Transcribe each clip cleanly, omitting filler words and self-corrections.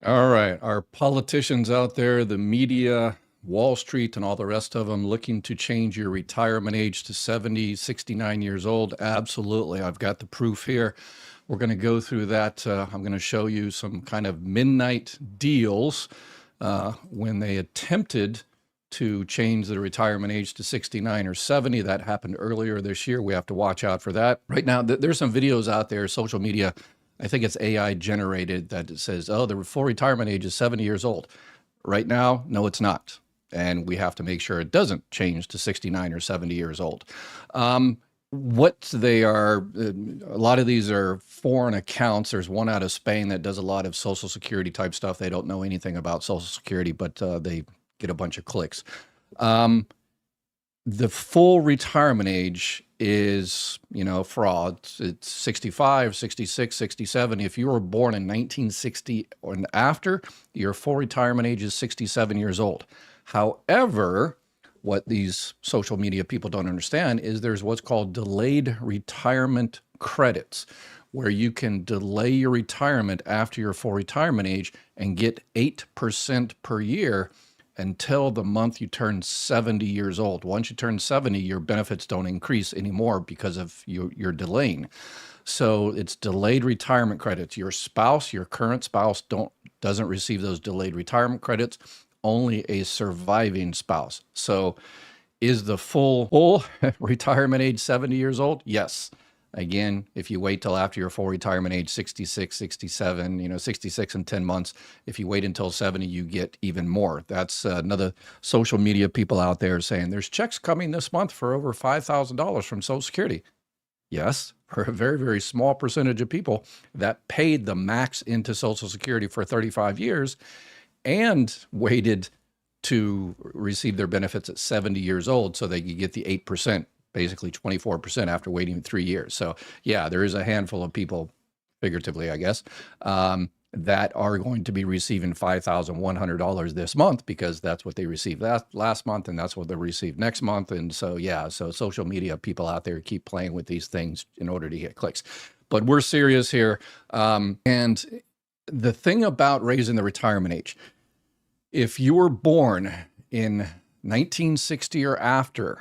All right, our politicians out there, the media, Wall Street, and all the rest of them looking to change your retirement age to 70, 69 years old. Absolutely. I've got the proof here. We're going to go through that. I'm going to show you some kind of midnight deals when they attempted to change the retirement age to 69 or 70. That happened earlier this year. We have to watch out for that. Right now, there's some videos out there, social media. I think it's AI generated that it says, oh, the full retirement age is 70 years old. Right now, no, it's not. And we have to make sure it doesn't change to 69 or 70 years old. What they are, a lot of these are foreign accounts. There's one out of Spain that does a lot of Social Security type stuff. They don't know anything about Social Security, but they get a bunch of clicks. The full retirement age is, fraud. It's 65, 66, 67. If you were born in 1960 or after, your full retirement age is 67 years old. However, what these social media people don't understand is there's what's called delayed retirement credits, where you can delay your retirement after your full retirement age and get 8% per year until the month you turn 70 years old. Once you turn 70, your benefits don't increase anymore because of your delaying. So it's delayed retirement credits. Your spouse, your current spouse, doesn't receive those delayed retirement credits, only a surviving spouse. So is the full retirement age 70 years old? Yes. Again, if you wait till after your full retirement age, 66, 67, 66 and 10 months, if you wait until 70, you get even more. That's another social media people out there saying there's checks coming this month for over $5,000 from Social Security. Yes, for a very, very small percentage of people that paid the max into Social Security for 35 years and waited to receive their benefits at 70 years old so they could get the 8%. Basically 24% after waiting 3 years. So yeah, there is a handful of people, figuratively, I guess, that are going to be receiving $5,100 this month because that's what they received last month and that's what they'll receive next month. And so, yeah, so social media people out there keep playing with these things in order to get clicks. But we're serious here. And the thing about raising the retirement age, if you were born in 1960 or after,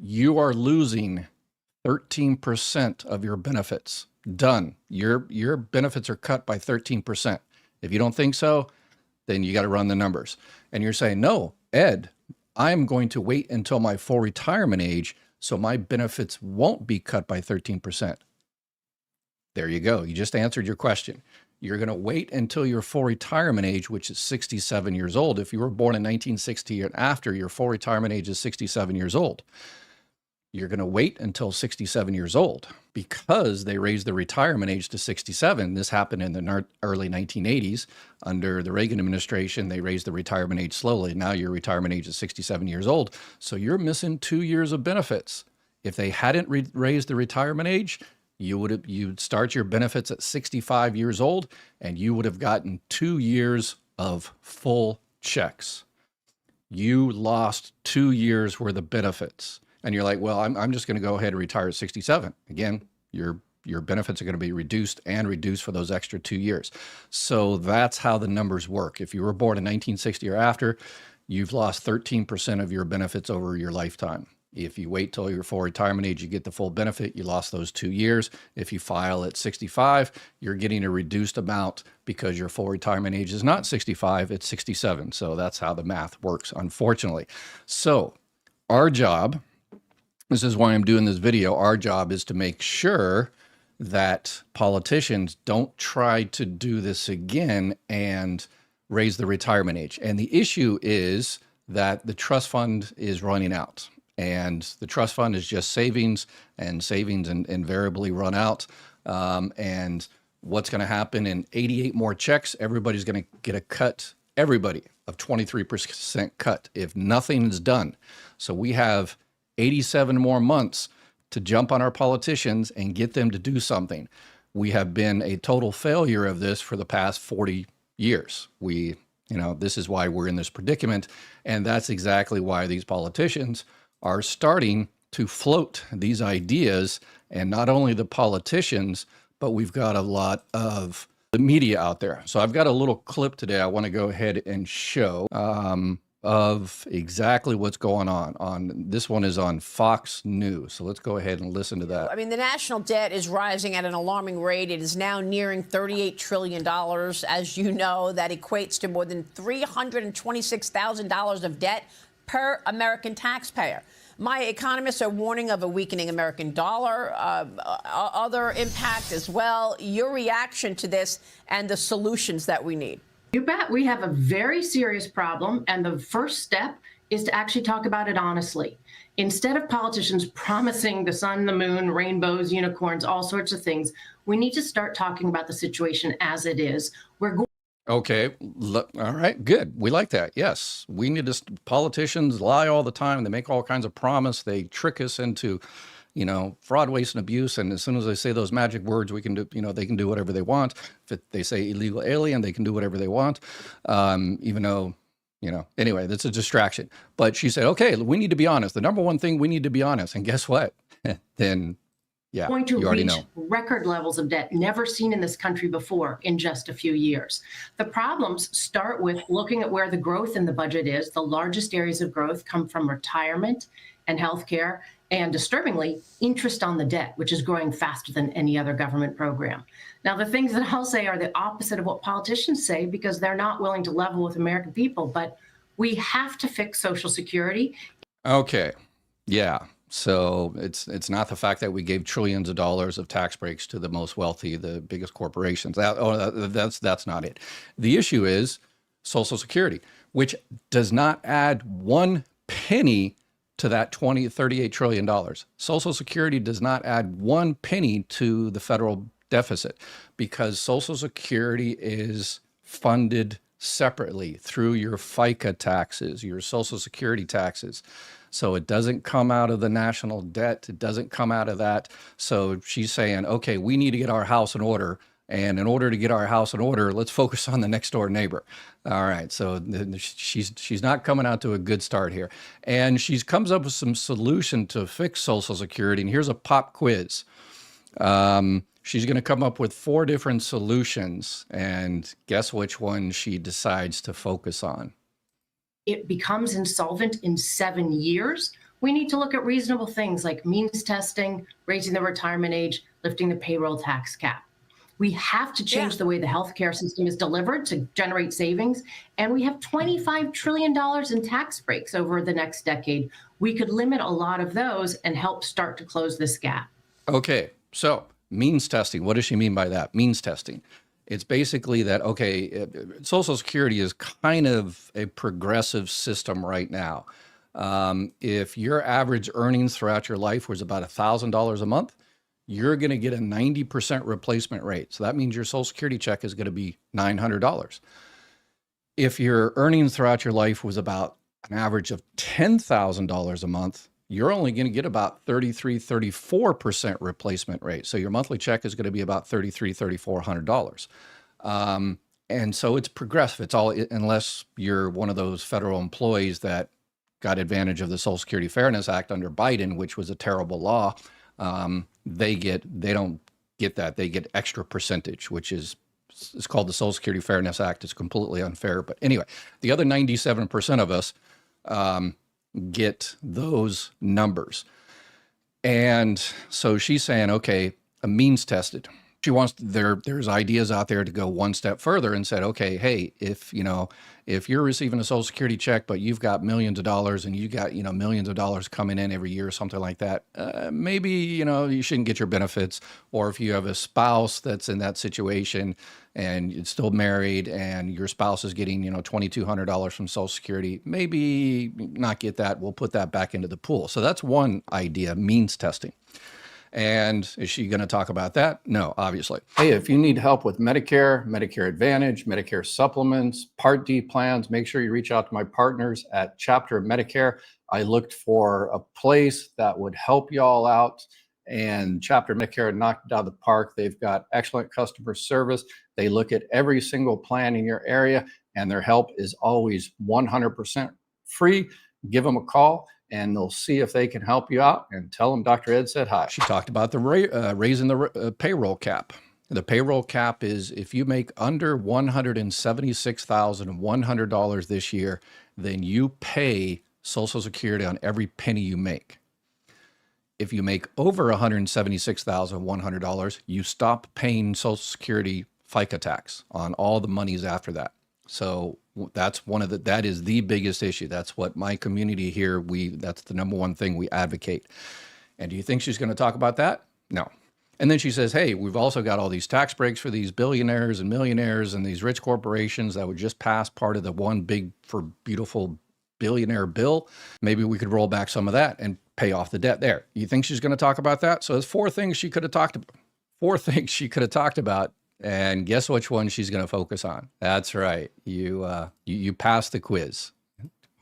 you are losing 13% of your benefits. Done. Your benefits are cut by 13%. If you don't think so, then you got to run the numbers. And you're saying, no, Ed, I'm going to wait until my full retirement age so my benefits won't be cut by 13%. There you go. You just answered your question. You're going to wait until your full retirement age, which is 67 years old. If you were born in 1960 and after, your full retirement age is 67 years old. You're going to wait until 67 years old because they raised the retirement age to 67. This happened in the early 1980s. Under the Reagan administration, they raised the retirement age slowly. Now your retirement age is 67 years old. So you're missing 2 years of benefits. If they hadn't raised the retirement age, you'd start your benefits at 65 years old and you would have gotten 2 years of full checks. You lost 2 years worth of benefits. And you're like, well, I'm just going to go ahead and retire at 67. Again, your benefits are going to be reduced for those extra 2 years. So that's how the numbers work. If you were born in 1960 or after, you've lost 13% of your benefits over your lifetime. If you wait till your full retirement age, you get the full benefit. You lost those 2 years. If you file at 65, you're getting a reduced amount because your full retirement age is not 65, it's 67. So that's how the math works, unfortunately. So our job, this is why I'm doing this video, our job is to make sure that politicians don't try to do this again and raise the retirement age. And the issue is that the trust fund is running out. And the trust fund is just savings, and savings invariably run out. And what's going to happen in 88 more checks, everybody's going to get a cut, everybody, of 23% cut if nothing is done. So we have 87 more months to jump on our politicians and get them to do something. We have been a total failure of this for the past 40 years. This is why we're in this predicament. And that's exactly why these politicians are starting to float these ideas. And not only the politicians, but we've got a lot of the media out there. So I've got a little clip today I want to go ahead and show of exactly what's going on. This one is on Fox News. So let's go ahead and listen to that. I mean, the national debt is rising at an alarming rate. It is now nearing $38 trillion. As you know, that equates to more than $326,000 of debt per American taxpayer. My economists are warning of a weakening American dollar, other impact as well. Your reaction to this and the solutions that we need? You bet. We have a very serious problem, and the first step is to actually talk about it honestly. Instead of politicians promising the sun, the moon, rainbows, unicorns, all sorts of things, we need to start talking about the situation as it is. Okay. All right. Good. We like that. Yes. We need to, politicians lie all the time. They make all kinds of promise. They trick us into, fraud, waste, and abuse. And as soon as they say those magic words, we can do, they can do whatever they want. If they say illegal alien, they can do whatever they want. Even though, anyway, that's a distraction. But she said, okay, we need to be honest. The number one thing, we need to be honest. And guess what? Then yeah, going to you already reach know. record levels of debt never seen in this country before in just a few years. The problems start with looking at where the growth in the budget is. The largest areas of growth come from retirement and healthcare, and disturbingly, interest on the debt, which is growing faster than any other government program. Now, the things that I'll say are the opposite of what politicians say because they're not willing to level with American people, but we have to fix Social Security. Okay. Yeah. So it's not the fact that we gave trillions of dollars of tax breaks to the most wealthy, the biggest corporations. That's not it. The issue is Social Security, which does not add one penny to that $38 trillion. Social Security does not add one penny to the federal deficit because Social Security is funded separately through your FICA taxes, your Social Security taxes. So it doesn't come out of the national debt. It doesn't come out of that. So she's saying, okay, we need to get our house in order. And in order to get our house in order, let's focus on the next door neighbor. All right. So she's not coming out to a good start here. And she comes up with some solution to fix Social Security. And here's a pop quiz. She's going to come up with 4 different solutions. And guess which one she decides to focus on? It becomes insolvent in 7 years. We need to look at reasonable things like means testing, raising the retirement age, lifting the payroll tax cap. We have to change the way the healthcare system is delivered to generate savings. And we have $25 trillion in tax breaks over the next decade. We could limit a lot of those and help start to close this gap. Okay, so means testing. What does she mean by that? Means testing. It's basically that, okay, Social Security is kind of a progressive system right now. If your average earnings throughout your life was about $1,000 a month, you're going to get a 90% replacement rate. So that means your Social Security check is going to be $900. If your earnings throughout your life was about an average of $10,000 a month, you're only going to get about 34% replacement rate. So your monthly check is going to be about $3,400. And so it's progressive. It's all, unless you're one of those federal employees that got advantage of the Social Security Fairness Act under Biden, which was a terrible law. They don't get that. They get extra percentage, which is, it's called the Social Security Fairness Act. It's completely unfair. But anyway, the other 97% of us, get those numbers. And so she's saying, okay, a means tested. She wants, there's ideas out there to go one step further and said, okay, hey, if you're receiving a Social Security check, but you've got millions of dollars and you got, millions of dollars coming in every year or something like that, maybe, you shouldn't get your benefits. Or if you have a spouse that's in that situation and it's still married and your spouse is getting, $2,200 from Social Security, maybe not get that. We'll put that back into the pool. So that's one idea, means testing. And is she going to talk about that? No, obviously. Hey, if you need help with Medicare, Medicare Advantage, Medicare supplements, Part D plans, make sure you reach out to my partners at Chapter Medicare. I looked for a place that would help y'all out, and Chapter Medicare knocked it out of the park. They've got excellent customer service. They look at every single plan in your area, and their help is always 100% free. Give them a call and they'll see if they can help you out, and tell them Dr. Ed said hi. She talked about the raising the payroll cap. The payroll cap is if you make under $176,100 this year, then you pay Social Security on every penny you make. If you make over $176,100, you stop paying Social Security FICA tax on all the monies after that. So that's that is the biggest issue. That's what my community here, that's the number one thing we advocate. And do you think she's going to talk about that? No. And then she says, hey, we've also got all these tax breaks for these billionaires and millionaires and these rich corporations that would just pass part of the one big for beautiful billionaire bill. Maybe we could roll back some of that and pay off the debt there. You think she's going to talk about that? So there's four things she could have talked about. And guess which one she's going to focus on? That's right. You passed the quiz.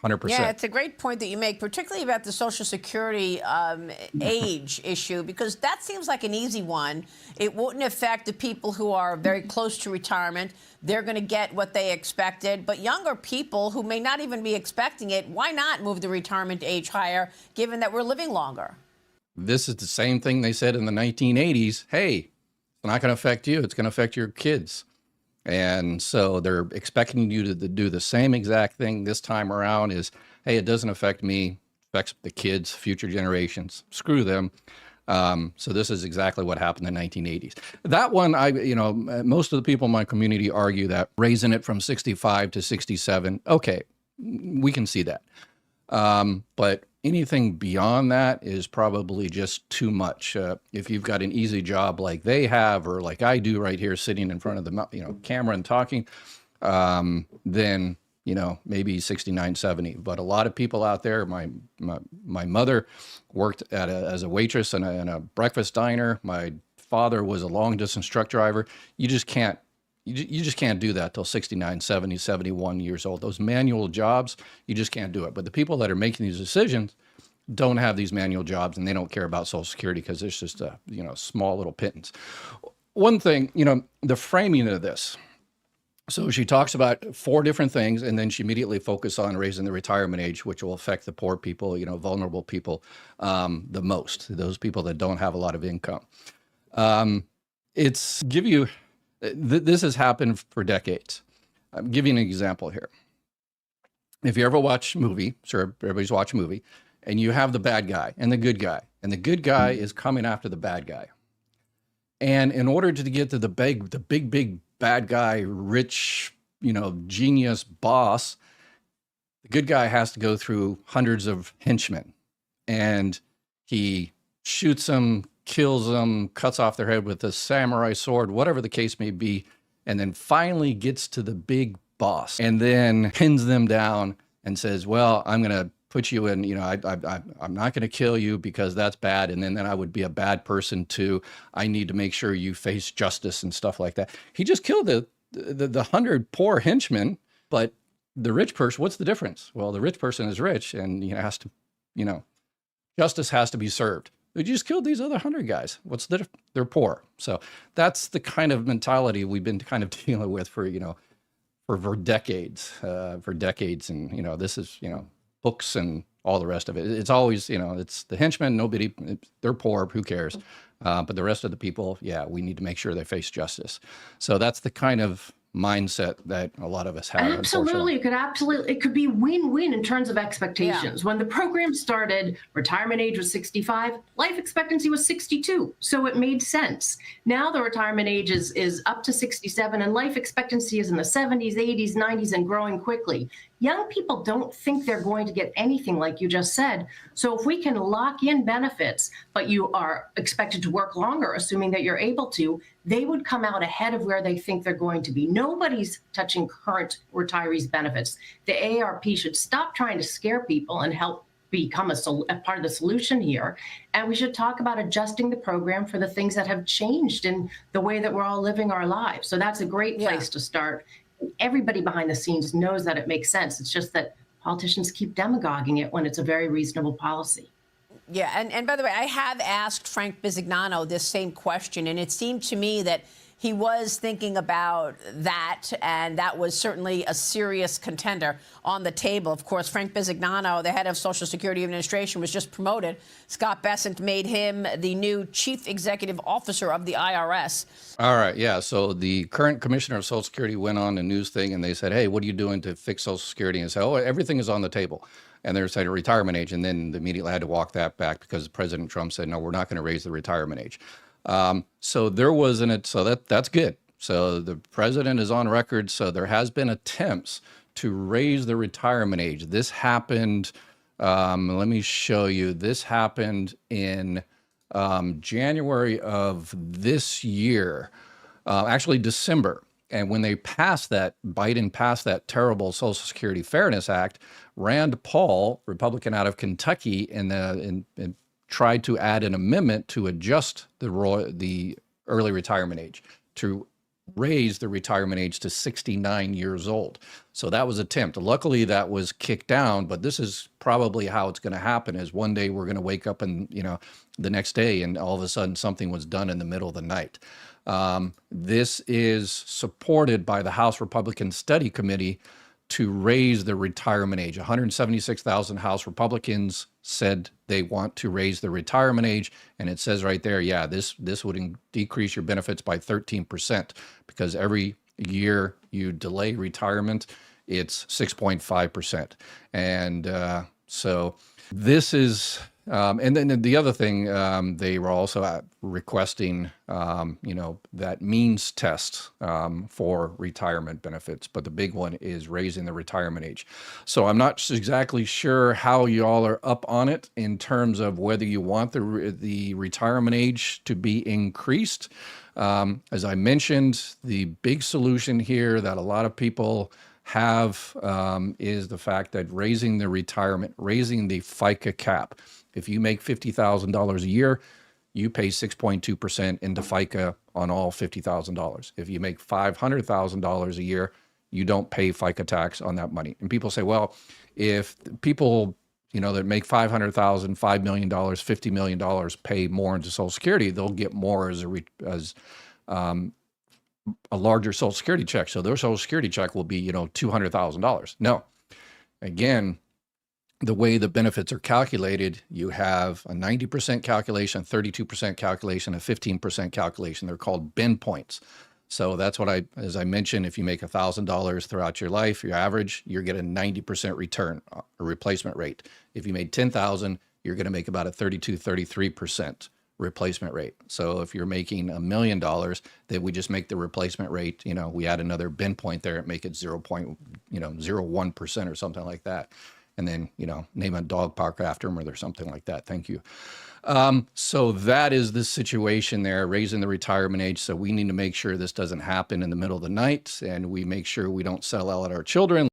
100%. Yeah, it's a great point that you make, particularly about the Social Security age issue, because that seems like an easy one. It wouldn't affect the people who are very close to retirement. They're going to get what they expected. But younger people who may not even be expecting it, why not move the retirement age higher, given that we're living longer? This is the same thing they said in the 1980s. Hey, it's not going to affect you. It's going to affect your kids. And so they're expecting you to do the same exact thing this time around is, hey, it doesn't affect me, it affects the kids, future generations. Screw them. So this is exactly what happened in the 1980s. That one, most of the people in my community argue that raising it from 65 to 67, okay, we can see that. But anything beyond that is probably just too much. If you've got an easy job like they have, or like I do right here, sitting in front of the camera and talking, then maybe 69, 70. But a lot of people out there, my mother worked as a waitress in a breakfast diner. My father was a long distance truck driver. You just can't do that till 69, 70, 71 years old. Those manual jobs, you just can't do it. But the people that are making these decisions don't have these manual jobs, and they don't care about Social Security because it's just a small little pittance. One thing, the framing of this. So she talks about four different things, and then she immediately focuses on raising the retirement age, which will affect the poor people, vulnerable people the most, those people that don't have a lot of income. This has happened for decades. I'm giving an example here. If you ever watch a movie, sure, everybody's watched a movie, and you have the bad guy and the good guy, and the good guy is coming after the bad guy. And in order to get to the big bad guy, rich, genius boss, the good guy has to go through hundreds of henchmen, and he shoots them, kills them, cuts off their head with a samurai sword, whatever the case may be, and then finally gets to the big boss and then pins them down and says, well, I'm going to put you in, I'm not going to kill you because that's bad. And then I would be a bad person too. I need to make sure you face justice and stuff like that. He just killed the 100 poor henchmen, but the rich person, what's the difference? Well, the rich person is rich and has to, justice has to be served. You just killed these other 100 guys. They're poor. So that's the kind of mentality we've been kind of dealing with for decades, and this is books and all the rest of it. It's always it's the henchmen. They're poor. Who cares? But the rest of the people, we need to make sure they face justice. So that's the kind of mindset that a lot of us have. Absolutely. It could be win-win in terms of expectations. Yeah. When the program started, retirement age was 65, life expectancy was 62. So it made sense. Now the retirement age is up to 67 and life expectancy is in the 70s, 80s, 90s and growing quickly. Young people don't think they're going to get anything like you just said. So if we can lock in benefits, but you are expected to work longer, assuming that you're able to, they would come out ahead of where they think they're going to be. Nobody's touching current retirees' benefits. The AARP should stop trying to scare people and help become a part of the solution here. And we should talk about adjusting the program for the things that have changed in the way that we're all living our lives. So that's a great place to start. Everybody behind the scenes knows that it makes sense. It's just that politicians keep demagoguing it when it's a very reasonable policy. Yeah, and by the way, I have asked Frank Bisignano this same question, and it seemed to me that he was thinking about that, and that was certainly a serious contender on the table. Of course, Frank Bisignano, the head of Social Security Administration, was just promoted. Scott Bessent made him the new chief executive officer of the IRS. All right, yeah. So the current commissioner of Social Security went on a news thing and they said, hey, what are you doing to fix Social Security? And said, oh, everything is on the table. And they're saying a retirement age. And then they immediately had to walk that back because President Trump said, no, we're not going to raise the retirement age. So there wasn't it. So that's good. So the president is on record. So there has been attempts to raise the retirement age. This happened. Let me show you. This happened in January of this year, actually December. And when they passed that, Biden passed that terrible Social Security Fairness Act, Rand Paul, Republican out of Kentucky, and tried to add an amendment to adjust the early retirement age, to raise the retirement age to 69 years old. So that was an attempt. Luckily, that was kicked down, but this is probably how it's going to happen is one day we're going to wake up and, the next day and all of a sudden something was done in the middle of the night. This is supported by the House Republican Study Committee to raise the retirement age. 176,000 House Republicans said they want to raise the retirement age. And it says right there, yeah, this would decrease your benefits by 13% because every year you delay retirement, it's 6.5%. And so this is, and then the other thing, they were also requesting, that means test for retirement benefits. But the big one is raising the retirement age. So I'm not exactly sure how you all are up on it in terms of whether you want the retirement age to be increased. As I mentioned, the big solution here that a lot of people have is the fact that raising the FICA cap. If you make $50,000 a year, you pay 6.2% into FICA on all $50,000. If you make $500,000 a year, you don't pay FICA tax on that money. And people say, well, if people, that make $500,000, $5 million, $50 million pay more into Social Security, they'll get more as a larger Social Security check. So their Social Security check will be, $200,000. No, again, the way the benefits are calculated, you have a 90% calculation, 32% calculation, a 15% calculation. They're called bin points. So that's what as I mentioned, if you make $1,000 throughout your life, your average, you're getting a 90% return, a replacement rate. If you made $10,000, you're going to make about a 33% replacement rate. So if you're making $1 million, then we just make the replacement rate, we add another bin point there and make it 0.01% or something like that. And then, name a dog park after them or something like that. Thank you. So that is the situation there, raising the retirement age. So we need to make sure this doesn't happen in the middle of the night, and we make sure we don't sell out our children.